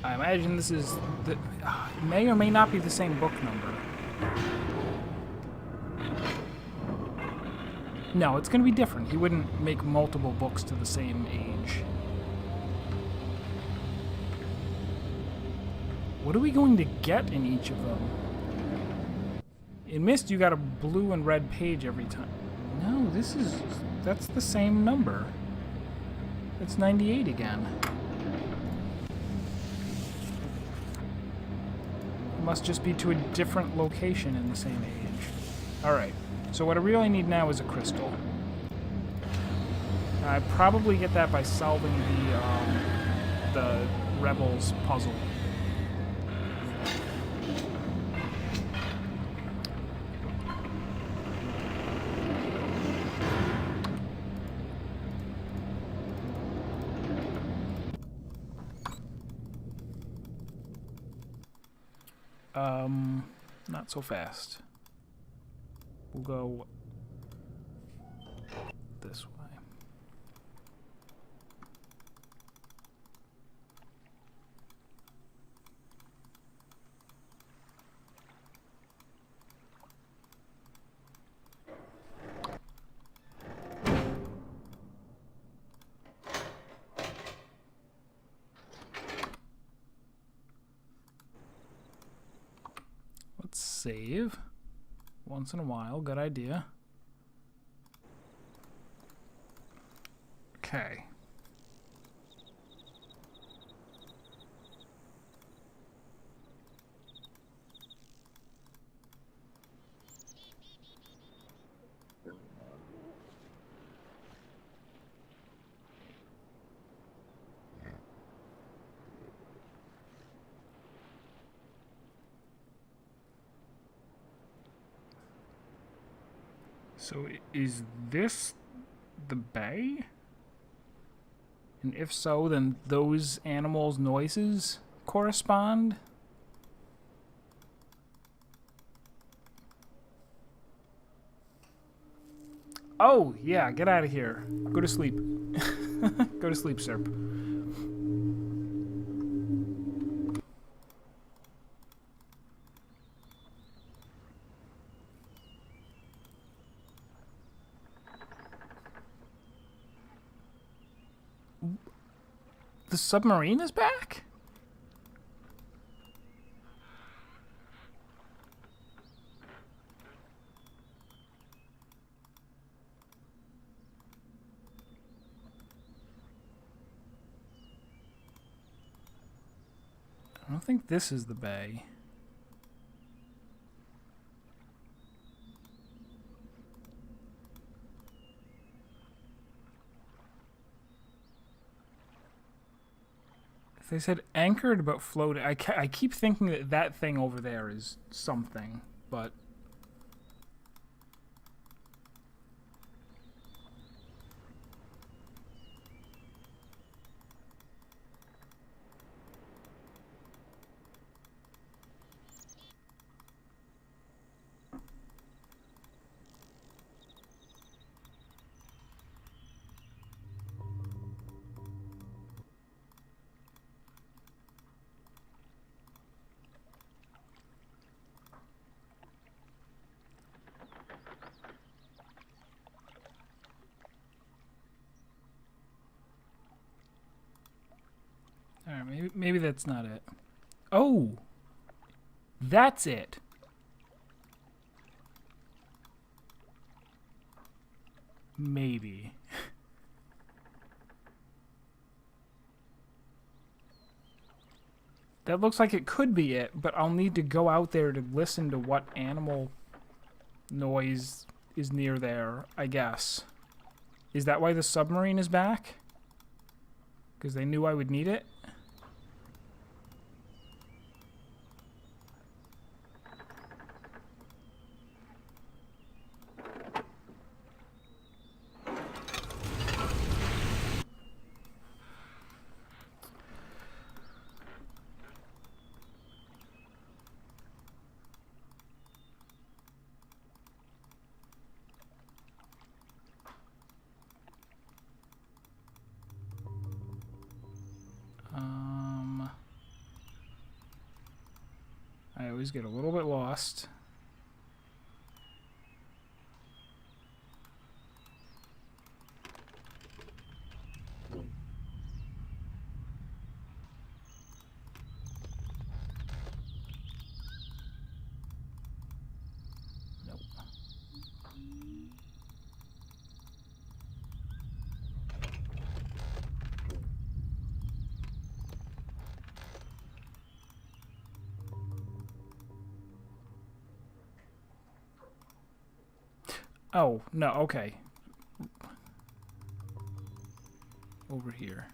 I imagine this is the... it may or may not be the same book number. No, it's going to be different. He wouldn't make multiple books to the same age. What are we going to get in each of them? In Myst, you got a blue and red page every time. No, that's the same number. It's 98 again. It must just be to a different location in the same age. Alright, so what I really need now is a crystal. I probably get that by solving the Rebels puzzle. Not so fast. We'll go this way. Save once in a while, good idea. Okay. So is this the bay? And if so, then those animals' noises correspond? Oh, yeah, get out of here. Go to sleep. Go to sleep, sir. The submarine is back? I don't think this is the bay. They said anchored but floating. I keep thinking that that thing over there is something, but... Alright, maybe that's not it. Oh! That's it! Maybe. That looks like it could be it, but I'll need to go out there to listen to what animal noise is near there, I guess. Is that why the submarine is back? Because they knew I would need it? always get a little bit lost. Nope. Oh, no, okay. Over here.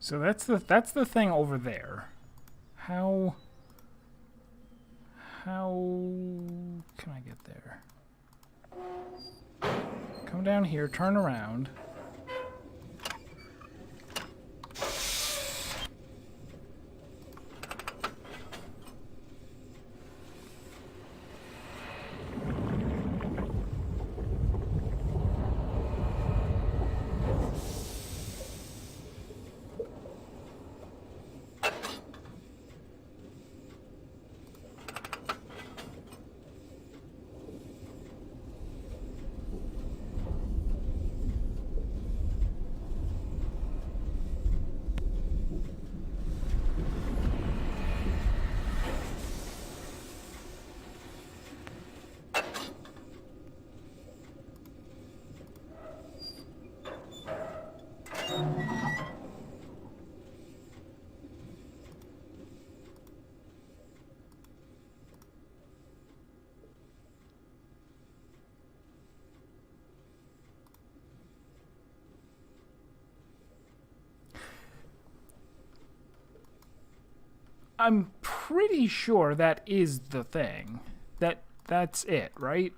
So that's the thing over there. How can I get there? Come down here, turn around. I'm pretty sure that is the thing. That's it, right?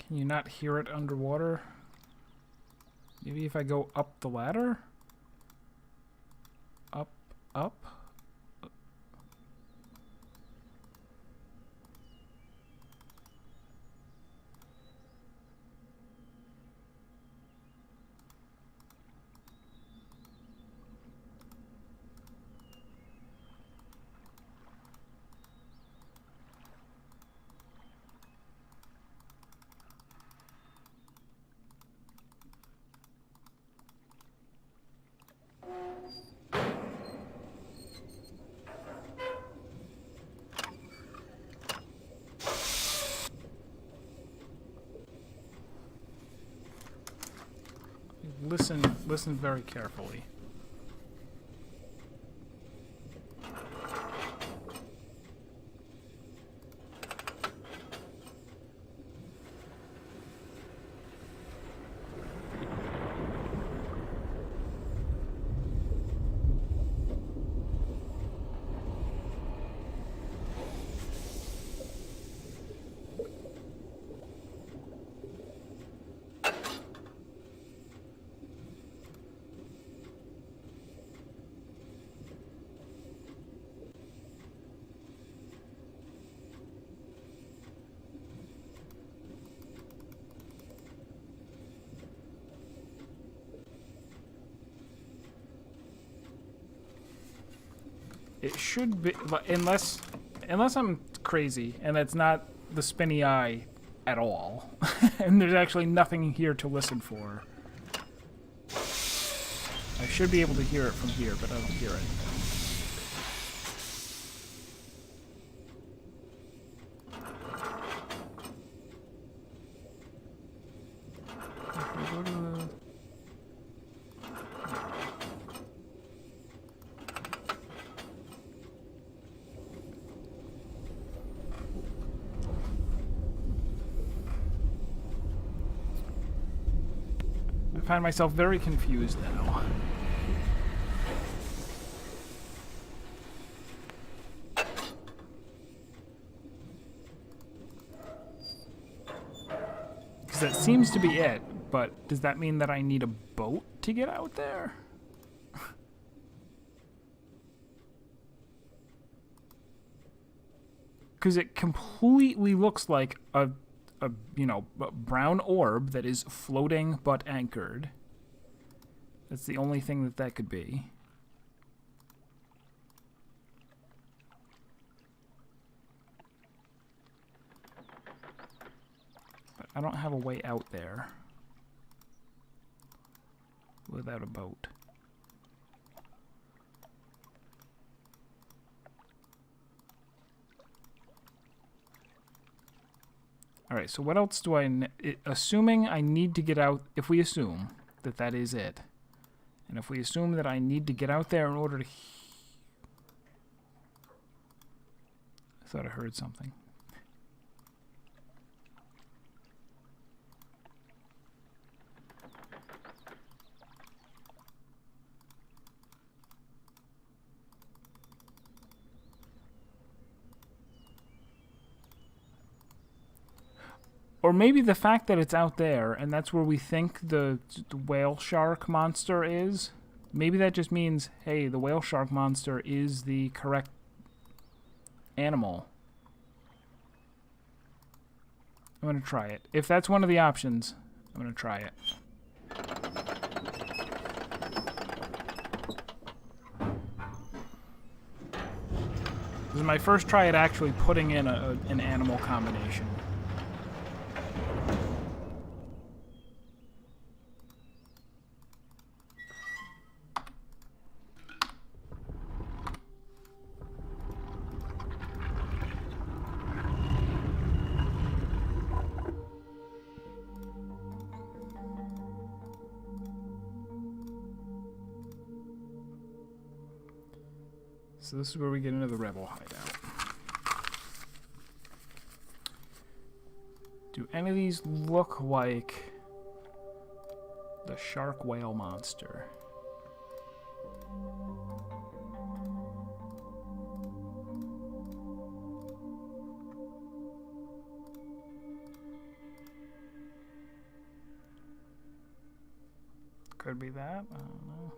Can you not hear it underwater? Maybe if I go up the ladder? Up, up? listen very carefully. It should be, unless I'm crazy and that's not the spinny eye at all, and there's actually nothing here to listen for. I should be able to hear it from here, but I don't hear it. If we go to the... I find myself very confused now. Because that seems to be it, but does that mean that I need a boat to get out there? Because it completely looks like a brown orb that is floating but anchored. That's the only thing that could be. But I don't have a way out there without a boat. Alright, so what else do assuming I need to get out, if we assume that that is it, and if we assume that I need to get out there in order to... I thought I heard something. Or maybe the fact that it's out there, and that's where we think the whale shark monster is, maybe that just means, hey, the whale shark monster is the correct animal. I'm going to try it. If that's one of the options, I'm going to try it. This is my first try at actually putting in an animal combination. So this is where we get into the rebel hideout. Do any of these look like the shark whale monster? Could be that, I don't know.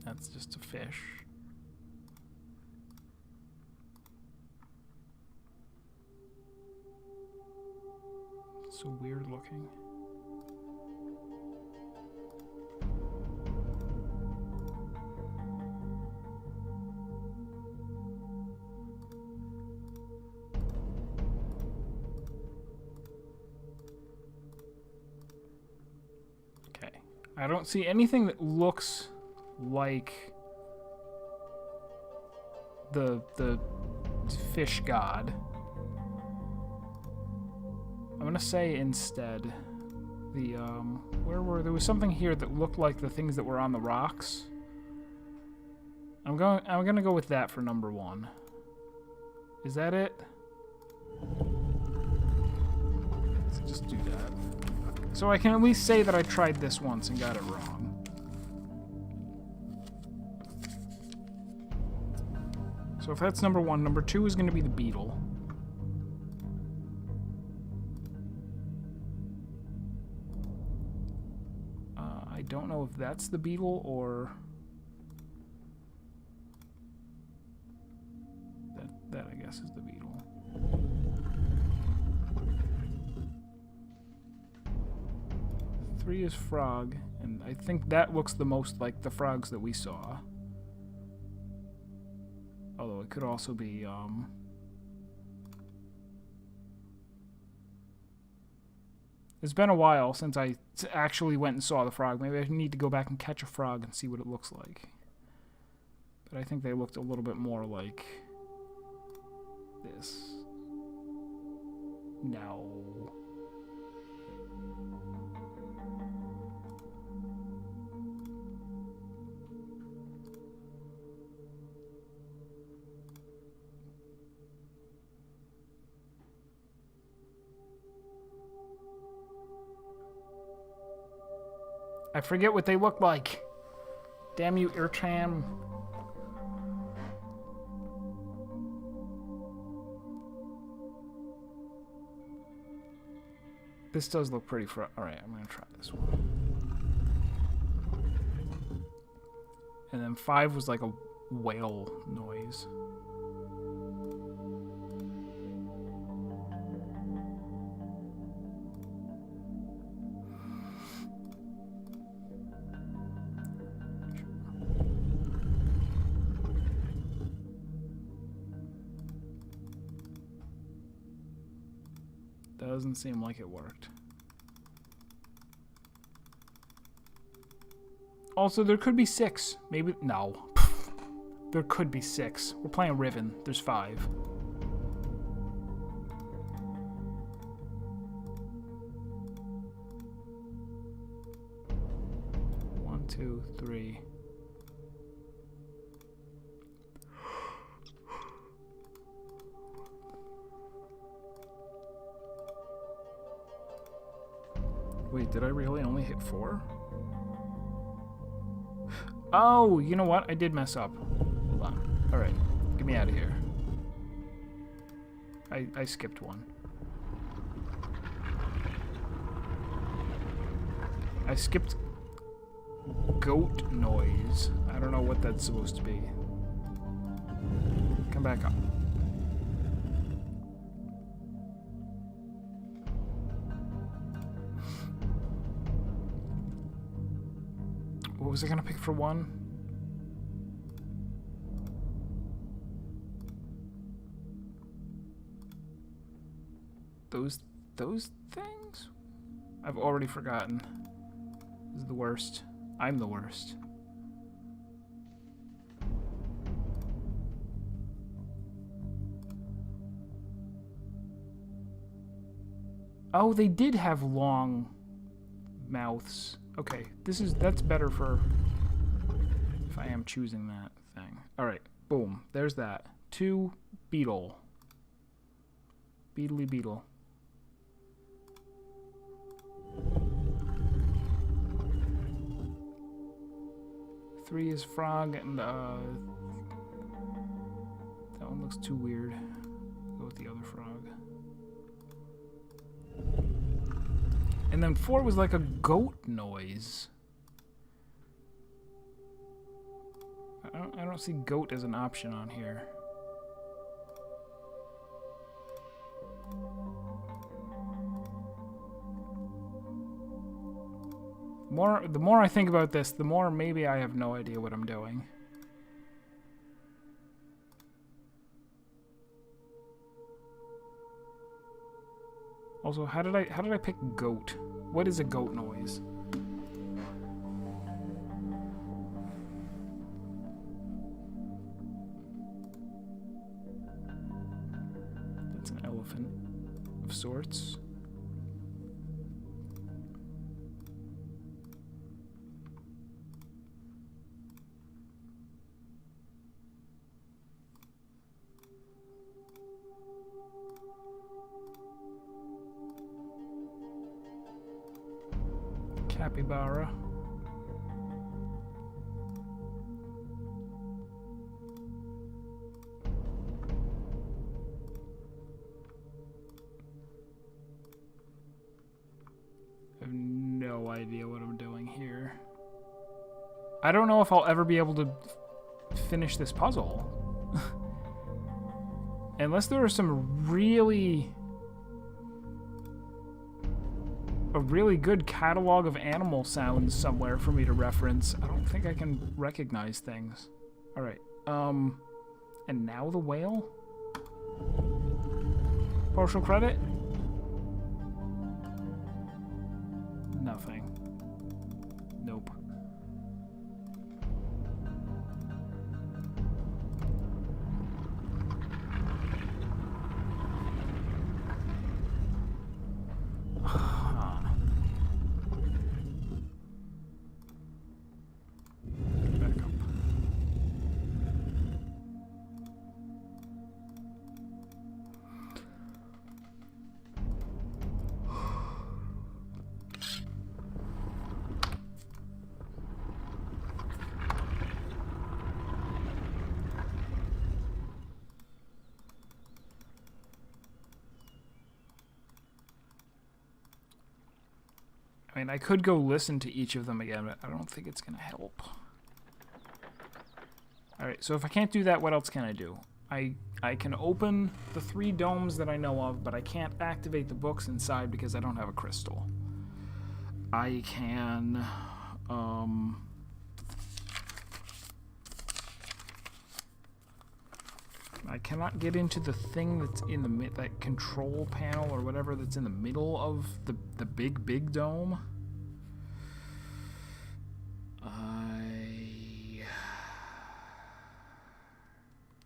That's just a fish. It's so weird looking. I don't see anything that looks like the fish god. I'm gonna say instead the there was something here that looked like the things that were on the rocks. I'm gonna go with that for number 1. Is that it? Let's just do that. So I can at least say that I tried this once and got it wrong. So if that's number 1, number 2 is going to be the beetle. I don't know if that's the beetle or... That I guess is the beetle. 3 is frog, and I think that looks the most like the frogs that we saw. Although it could also be, It's been a while since I actually went and saw the frog. Maybe I need to go back and catch a frog and see what it looks like. But I think they looked a little bit more like this. No. I forget what they look like. Damn you, Irtram. This does look pretty alright, I'm gonna try this one. And then 5 was like a whale noise. Doesn't seem like it worked. Also, there could be 6. Maybe... No. There could be 6. We're playing Riven. There's 5. 1, 2, 3. Wait, did I really only hit 4? Oh, you know what? I did mess up. Hold on. Alright, get me out of here. I skipped one. I skipped goat noise. I don't know what that's supposed to be. Come back up. What was I gonna pick for 1? Those things? I've already forgotten. This is the worst. I'm the worst. Oh, they did have long mouths. Okay, that's better for if I am choosing that thing. Alright, boom. There's that. 2, beetle. Beetly beetle. 3 is frog, and that one looks too weird. Go with the other frog. And then 4 was like a goat noise. I don't see goat as an option on here. The more I think about this, the more maybe I have no idea what I'm doing. Also, how did I pick goat? What is a goat noise? elephant of sorts. Capybara. I have no idea what I'm doing here. I don't know if I'll ever be able to finish this puzzle. Unless there are some a really good catalog of animal sounds somewhere for me to reference. I don't think I can recognize things. Alright, and now the whale? Partial credit? Nothing. Nope. Back up. I mean, I could go listen to each of them again, but I don't think it's going to help. Alright, so if I can't do that, what else can I do? I can open the 3 domes that I know of, but I can't activate the books inside because I don't have a crystal. I can, I cannot get into the thing that's in the that control panel or whatever that's in the middle of the big dome. I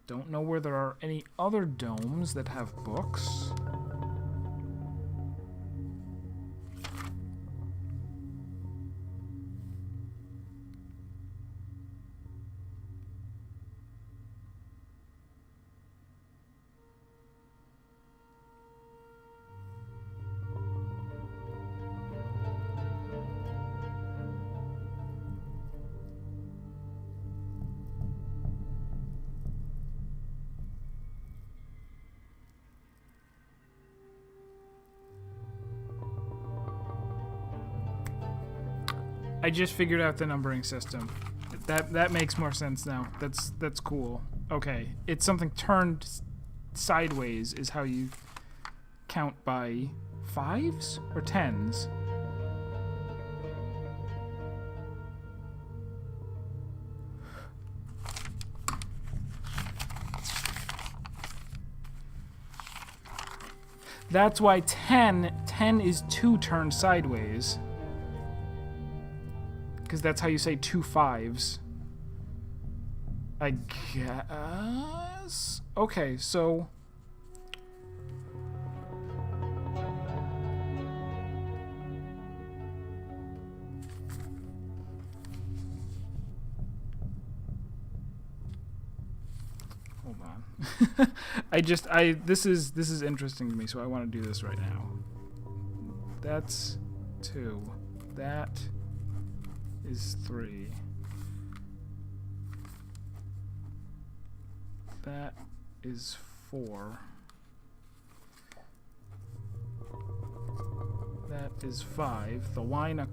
don't know where there are any other domes that have books. I just figured out the numbering system. That makes more sense now. That's cool. Okay, it's something turned sideways is how you count by 5s or 10s. That's why 10 is 2 turned sideways. Because that's how you say 2 5s. I guess? Okay, so... Hold on. This is interesting to me, so I want to do this right now. That's 2. That is 3. That is 4. That is 5. The line...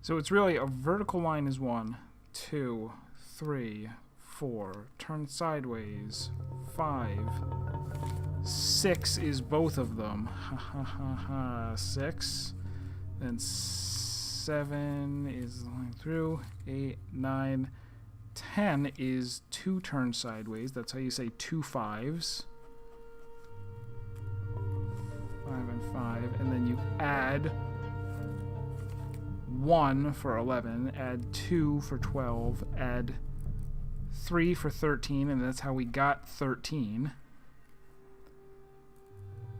So it's really a vertical line is 1, 2, 3, 4. Turn sideways. 5. 6 is both of them. Ha ha ha ha. 6. Then 7 is going through. 8, 9. 10 is 2 turns sideways. That's how you say 2 5s. 5 and 5. And then you add 1 for 11. Add 2 for 12. Add 3 for 13, and that's how we got 13.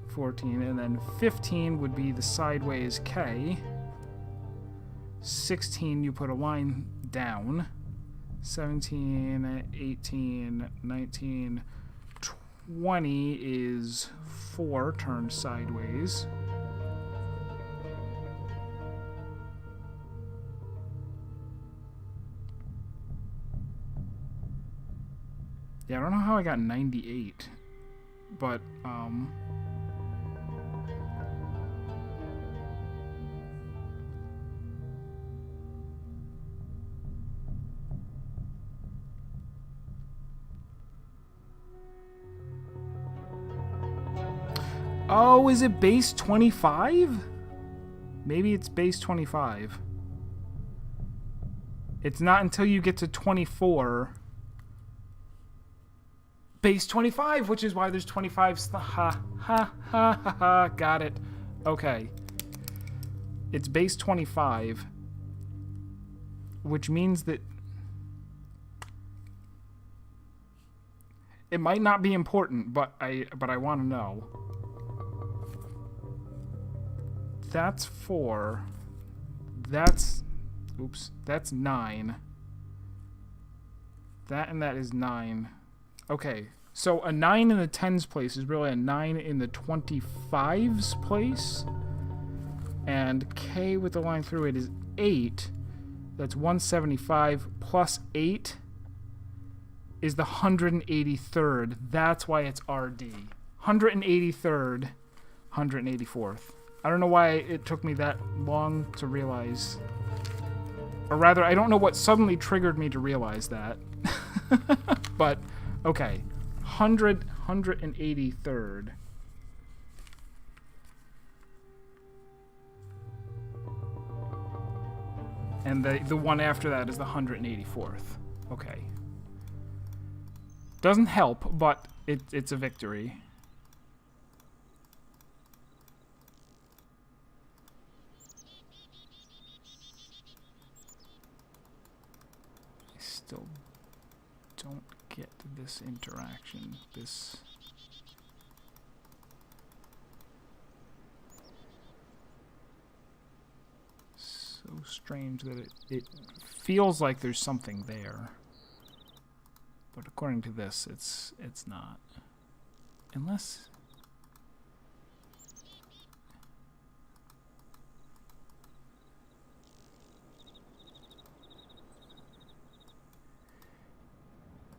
14, and then 15 would be the sideways K. 16, you put a line down. 17, 18, 19, 20 is 4 turned sideways. Yeah, I don't know how I got 98, but, oh, is it base 25? Maybe it's base 25. It's not until you get to 24. Base 25, which is why there's 25. Ha, ha, ha, ha, ha. Got it. Okay. It's base 25, which means that it might not be important, but I want to know. That's 4. That's, oops, that's 9. That and that is 9. Okay, so a 9 in the 10s place is really a 9 in the 25s place. And K with the line through it is 8. That's 175 plus 8 is the 183rd. That's why it's RD. 183rd, 184th. I don't know why it took me that long to realize. Or rather, I don't know what suddenly triggered me to realize that. But, okay. 183rd. And the one after that is the 184th. Okay. Doesn't help, but it's a victory. I still don't get this interaction. This... so strange that it feels like there's something there. But according to this, it's not. Unless...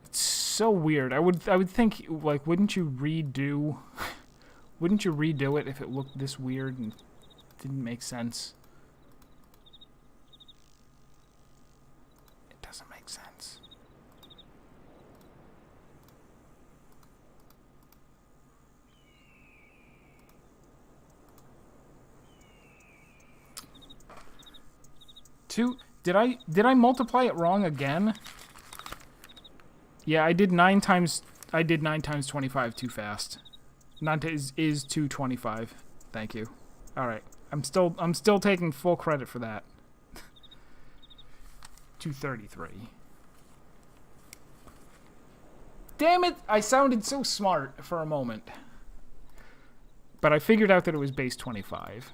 it's so weird. I would think, like, wouldn't you redo it if it looked this weird and didn't make sense? It doesn't make sense. Did I multiply it wrong again? Yeah, I did 9 times 25 too fast. Not is 225. Thank you. All right. I'm still taking full credit for that. 233. Damn it! I sounded so smart for a moment. But I figured out that it was base 25.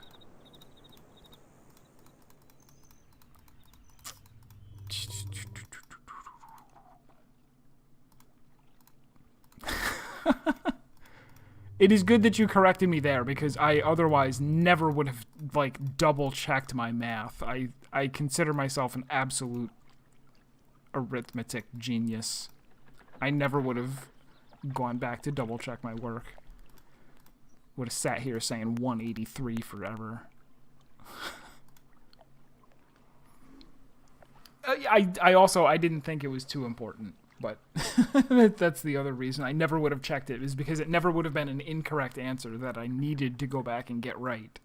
It is good that you corrected me there, because I otherwise never would have, like, double-checked my math. I consider myself an absolute arithmetic genius. I never would have gone back to double-check my work. Would have sat here saying 183 forever. I didn't think it was too important. But that's the other reason I never would have checked it, is because it never would have been an incorrect answer that I needed to go back and get right.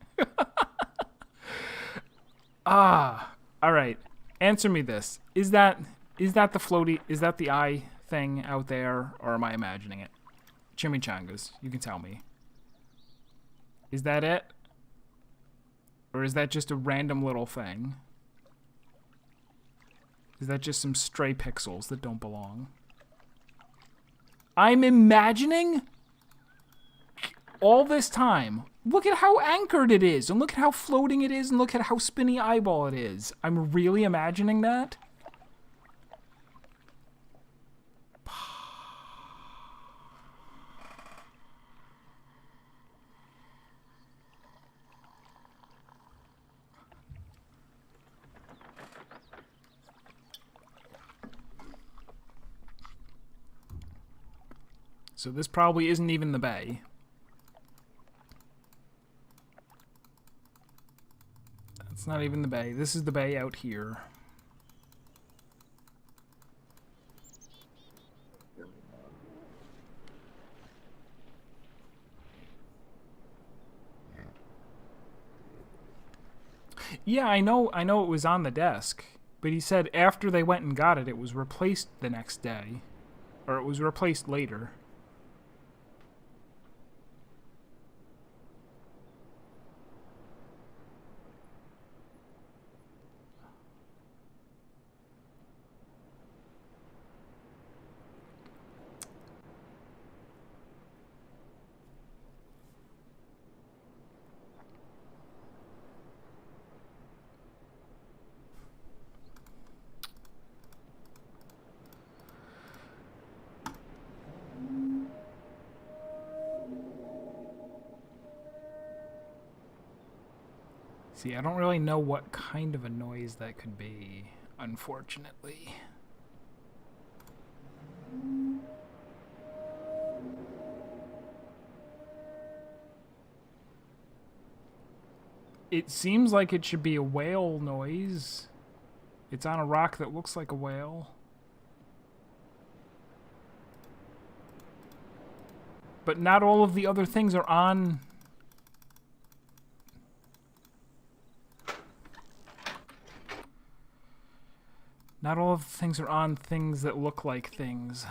All right. Answer me this. Is that the floaty, is that the eye thing out there, or am I imagining it? Chimichangas, you can tell me. Is that it? Or is that just a random little thing? Is that just some stray pixels that don't belong? I'm imagining all this time. Look at how anchored it is, and look at how floating it is, and look at how spinny eyeball it is. I'm really imagining that. So this probably isn't even the bay. That's not even the bay. This is the bay out here. Yeah, I know it was on the desk, but he said after they went and got it, it was replaced the next day. Or it was replaced later. See, I don't really know what kind of a noise that could be, unfortunately. It seems like it should be a whale noise. It's on a rock that looks like a whale. But not all of the other things are on... Not all of the things are on things that look like things.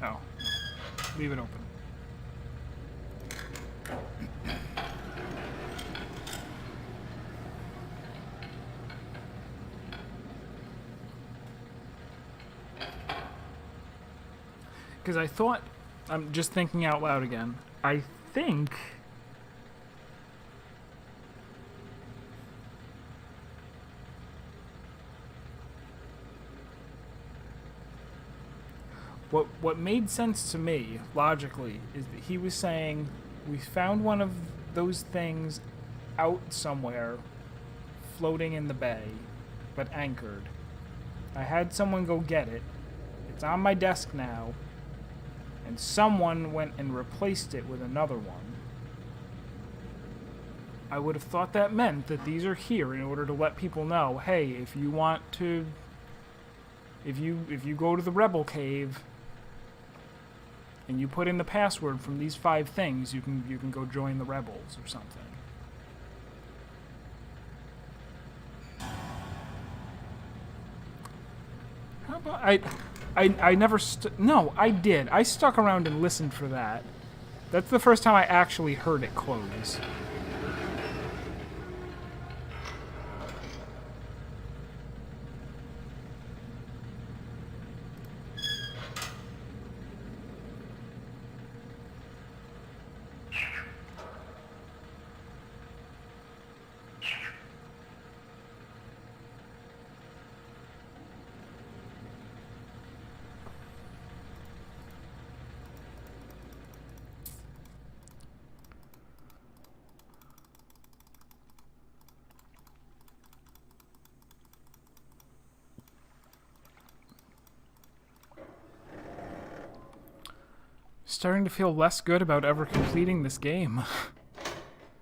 Oh, leave it open. Because I thought, I'm just thinking out loud again, I think what made sense to me, logically, is that he was saying, we found one of those things out somewhere, floating in the bay, but anchored. I had someone go get it. It's on my desk now. And someone went and replaced it with another one. I would have thought that meant that these are here in order to let people know, hey, if you want to... If you go to the Rebel Cave and you put in the password from these 5 things, you can go join the Rebels or something. How about I never no, I did. I stuck around and listened for that. That's the first time I actually heard it close. Starting to feel less good about ever completing this game.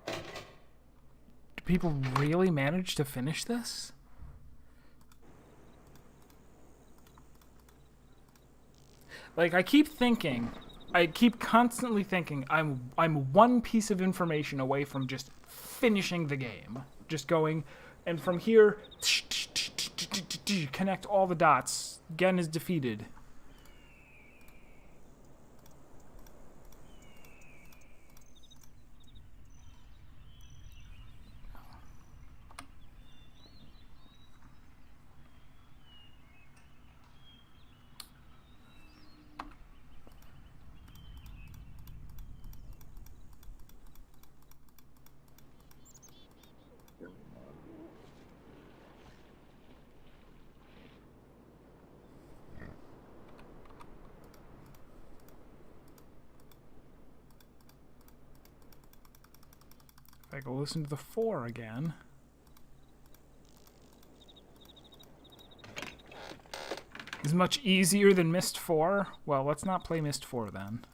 Do people really manage to finish this? Like, I keep constantly thinking, I'm one piece of information away from just finishing the game. just going, and from here, connect all the dots. Gen is defeated. If I go listen to the 4 again. Is much easier than Mist 4? Well, let's not play Mist 4 then.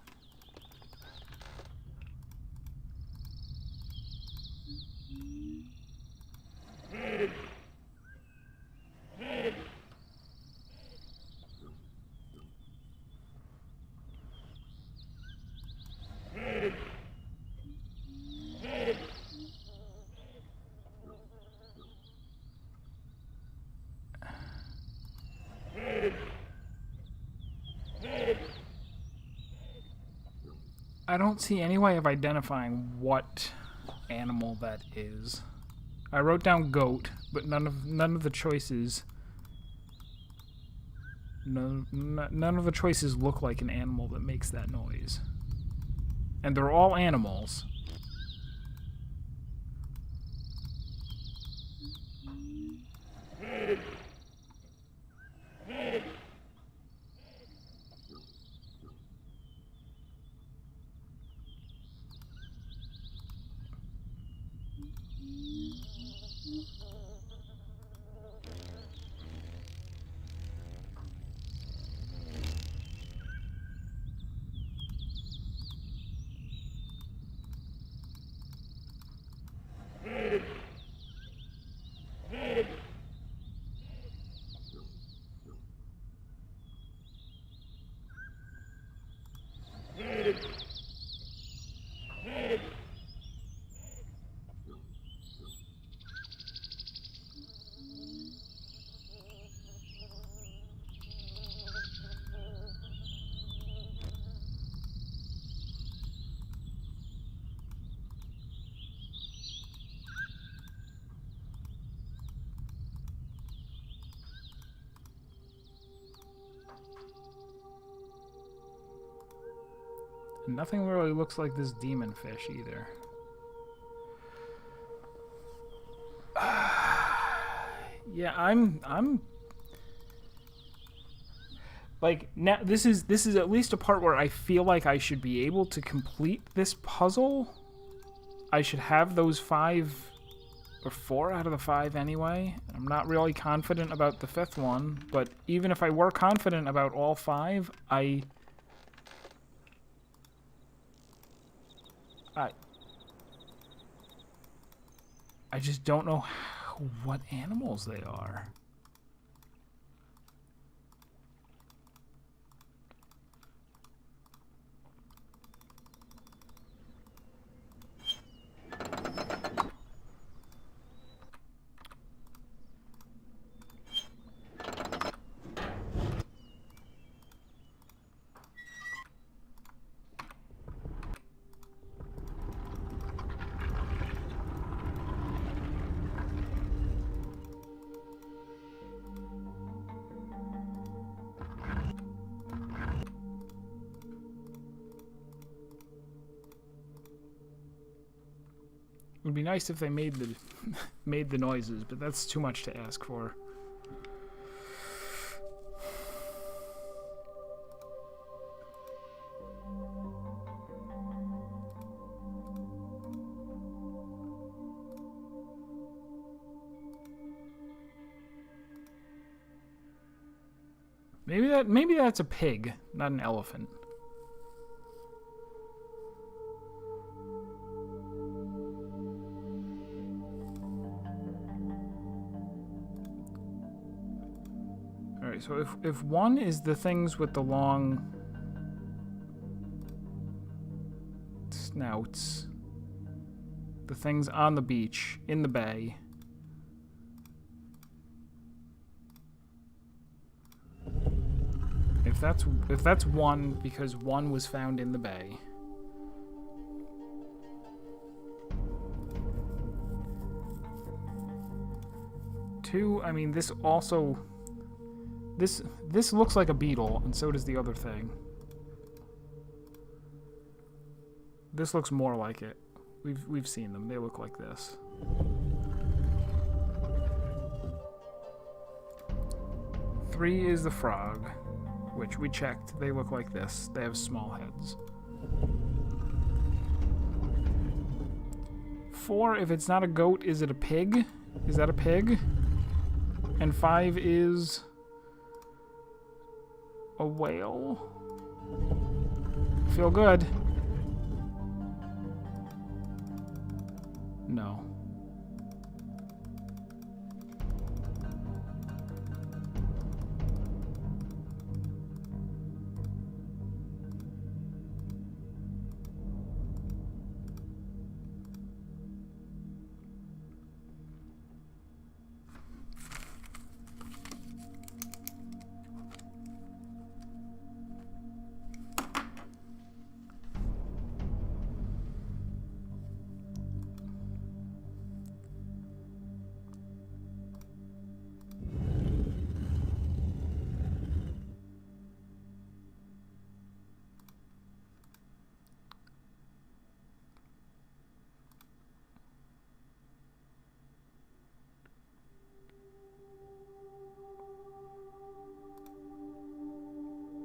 I don't see any way of identifying what animal that is. I wrote down goat, but none of the choices. None of the choices look like an animal that makes that noise. And they're all animals. Nothing really looks like this demon fish either. Yeah, I'm like, now this is at least a part where I feel like I should be able to complete this puzzle. I should have those 5 or 4 out of the 5 anyway. I'm not really confident about the 5th one, but even if I were confident about all 5, I just don't know what animals they are. It would be nice if they made the noises, but that's too much to ask for. Maybe that's a pig, not an elephant. Alright, so if one is the things with the long snouts, the things on the beach, in the bay, If that's one, because one was found in the bay. Two, I mean, this also... This looks like a beetle, and so does the other thing. This looks more like it. We've seen them. They look like this. Three is the frog, which we checked. They look like this. They have small heads. Four, if it's not a goat, is it a pig? Is that a pig? And five is a whale. Feel good. No.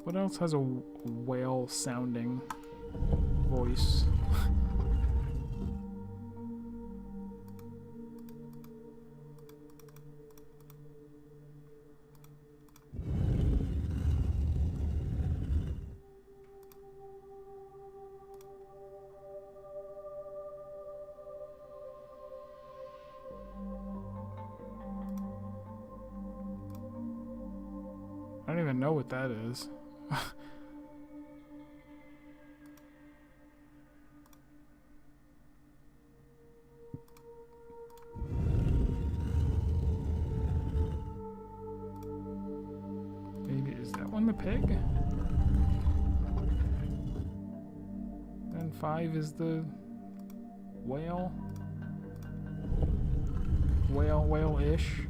What else has a whale-sounding voice? I don't even know what that is. Maybe, is that one the pig? Then five is the whale? Whale-ish?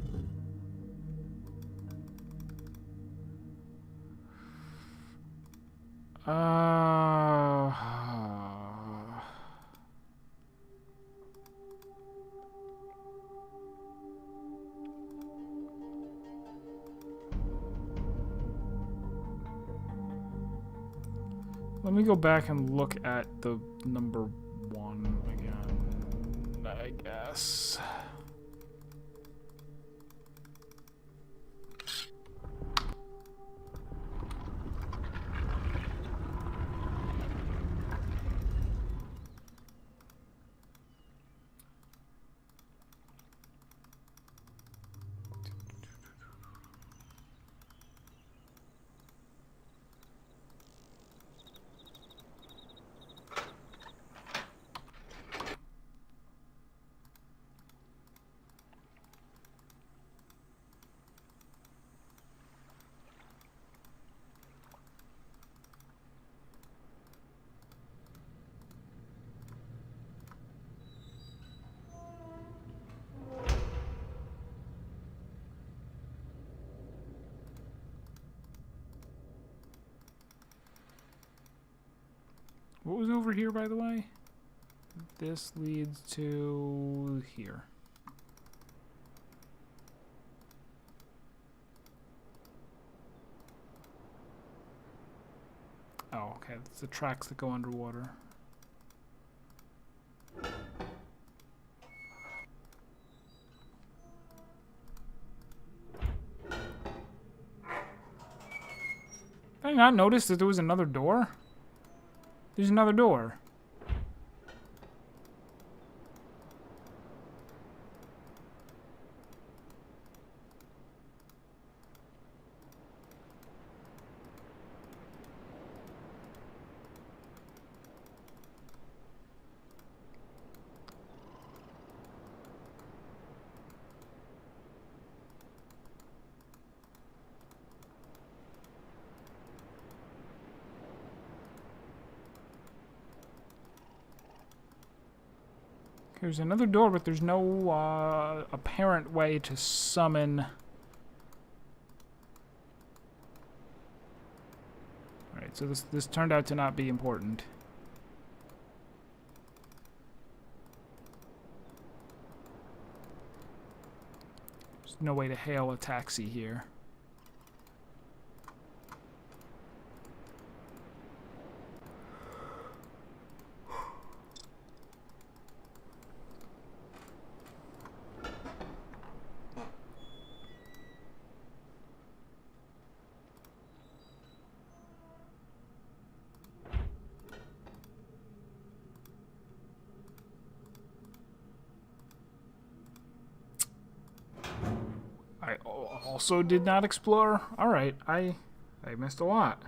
Let me go back and look at the number one again, I guess. What was over here, by the way? This leads to here. Oh, okay. It's the tracks that go underwater. Did I not notice that there was another door? There's another door. There's another door, but there's no apparent way to summon... Alright, so this turned out to not be important. There's no way to hail a taxi here. I also did not explore. Alright, I missed a lot.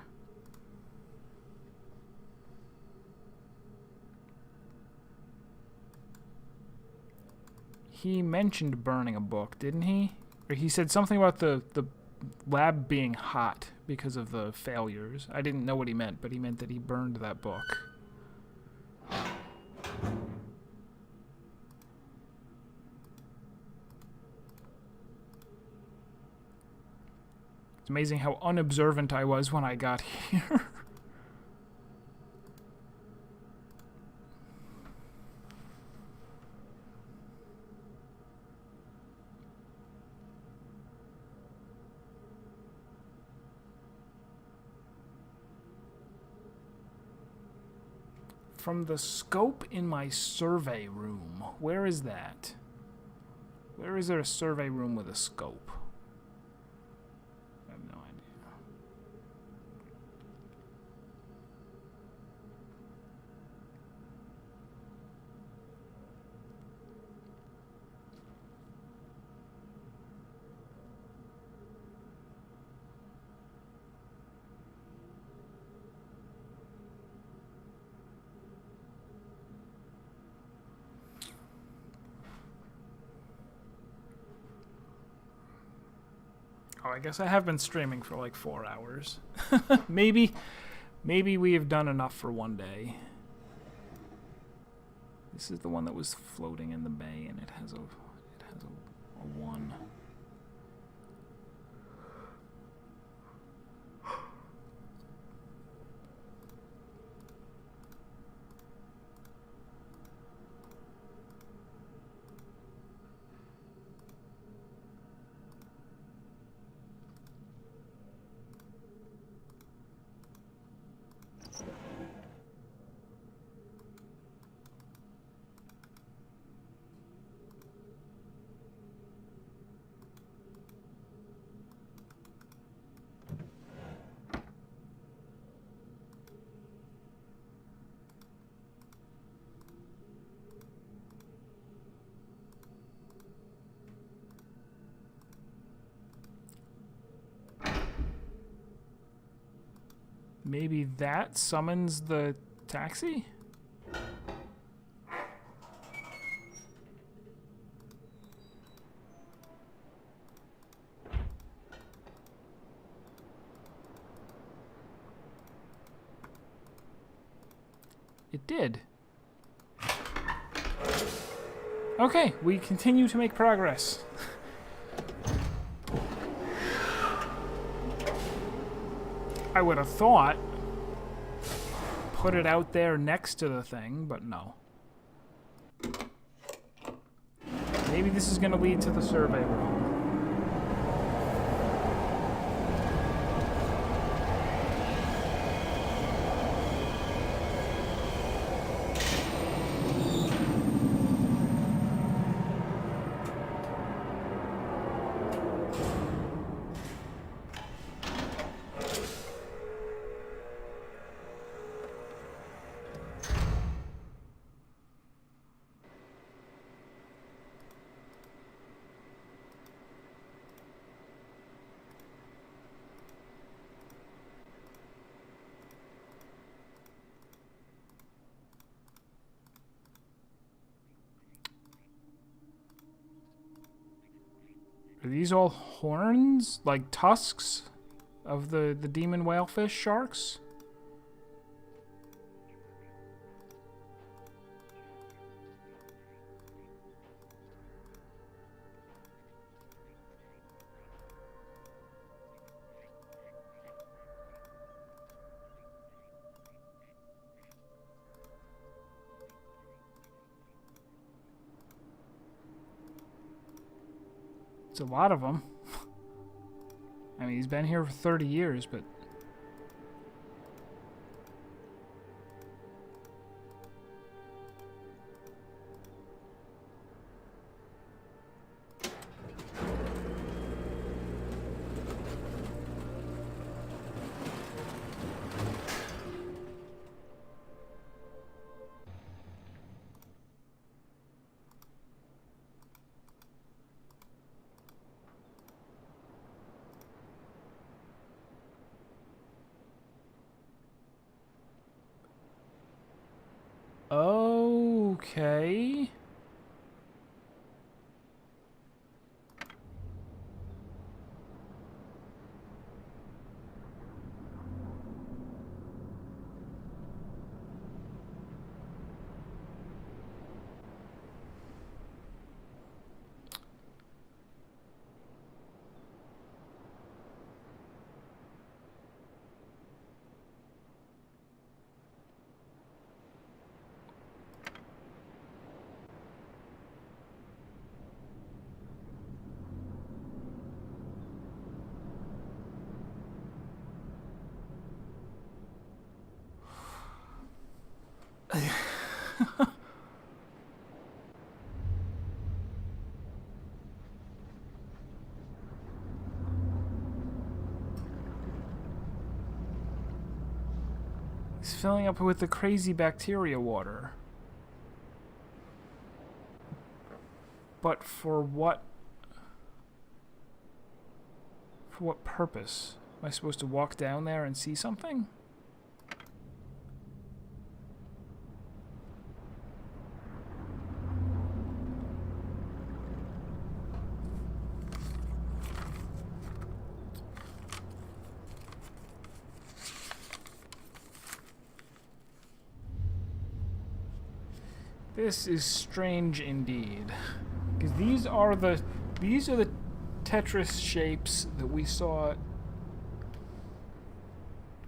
He mentioned burning a book, didn't he? Or he said something about the lab being hot because of the failures. I didn't know what he meant, but he meant that he burned that book. It's amazing how unobservant I was when I got here. From the scope in my survey room. Where is that? Where is there a survey room with a scope? I have no idea. Oh, I guess I have been streaming for like 4 hours. Maybe we have done enough for one day. This is the one that was floating in the bay, and it has a 1. Maybe that summons the taxi? It did. Okay, we continue to make progress. I would have thought put it out there next to the thing, but no. Maybe this is going to lead to the survey room. Are these all horns? Like tusks of the demon whalefish sharks? It's a lot of them. I mean, he's been here for 30 years, but... Okay. He's filling up with the crazy bacteria water. But for what? For what purpose? Am I supposed to walk down there and see something? This is strange indeed, because these are the Tetris shapes that we saw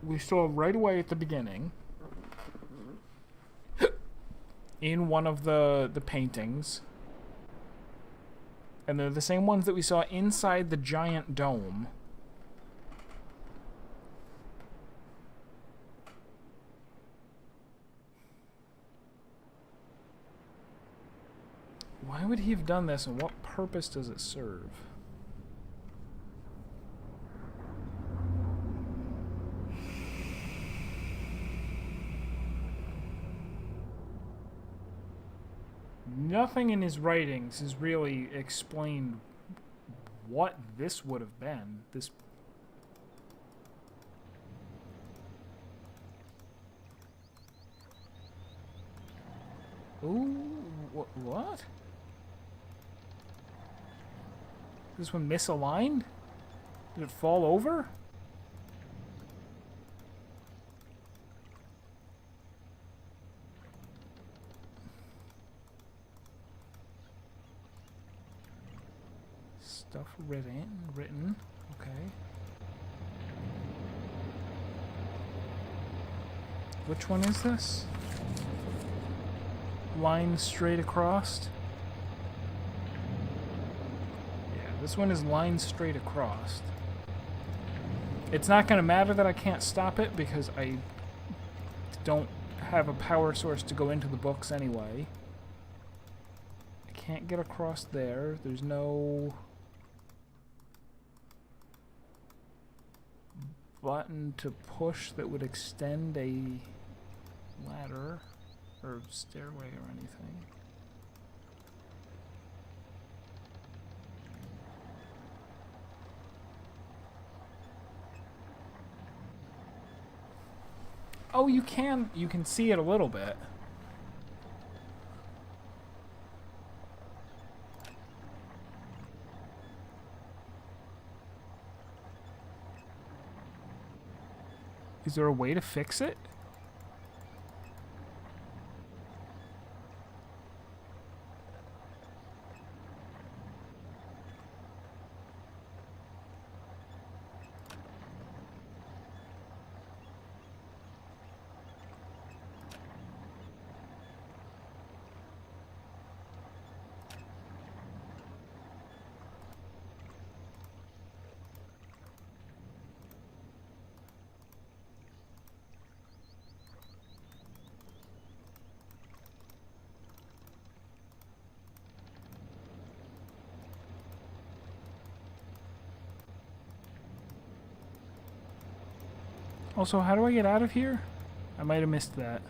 right away at the beginning in one of the paintings, and they're the same ones that we saw inside the giant dome. Why would he have done this, and what purpose does it serve? Nothing in his writings has really explained what this would have been. This... Ooh, what? This one misaligned? Did it fall over? Stuff written. Okay. Which one is this? Line straight across? This one is lined straight across. It's not going to matter that I can't stop it because I don't have a power source to go into the books anyway. I can't get across there. There's no button to push that would extend a ladder or stairway or anything. Oh, you can see it a little bit. Is there a way to fix it? Also, how do I get out of here? I might have missed that.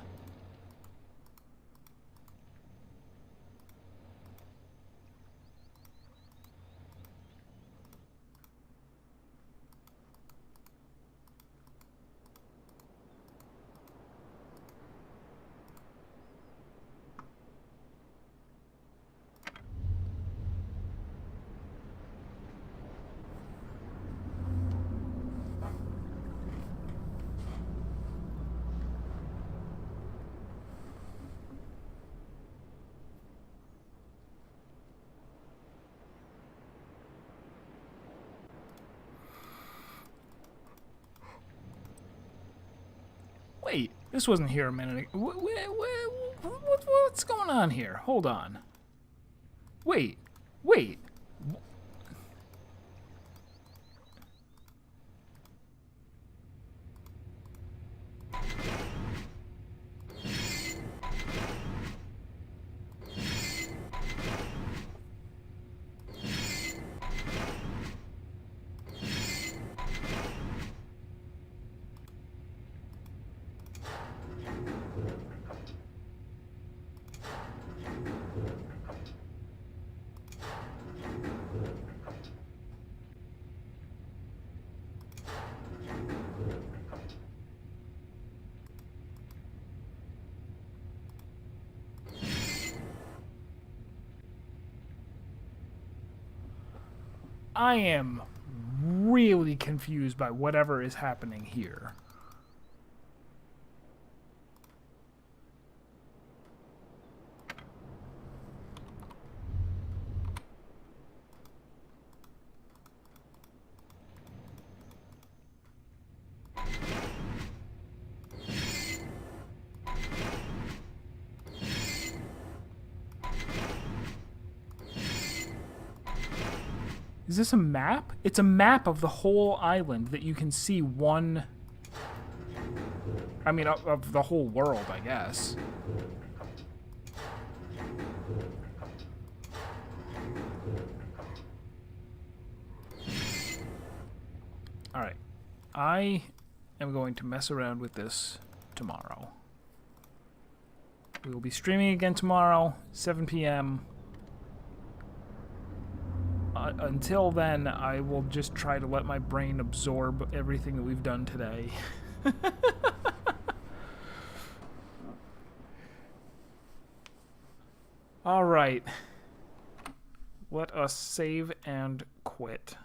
Wait, this wasn't here a minute ago. What's going on here? Hold on. Wait. I am really confused by whatever is happening here. Is this a map? It's a map of the whole island that you can see one... I mean, of the whole world, I guess. Alright. I am going to mess around with this tomorrow. We will be streaming again tomorrow, 7 p.m. Until then, I will just try to let my brain absorb everything that we've done today. Alright. Let us save and quit.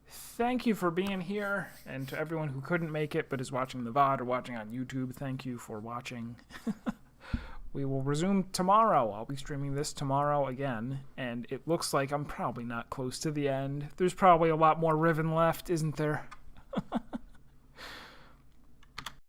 Thank you for being here, and to everyone who couldn't make it but is watching the VOD or watching on YouTube, thank you for watching. We will resume tomorrow. I'll be streaming this tomorrow again, and it looks like I'm probably not close to the end. There's probably a lot more Riven left, isn't there?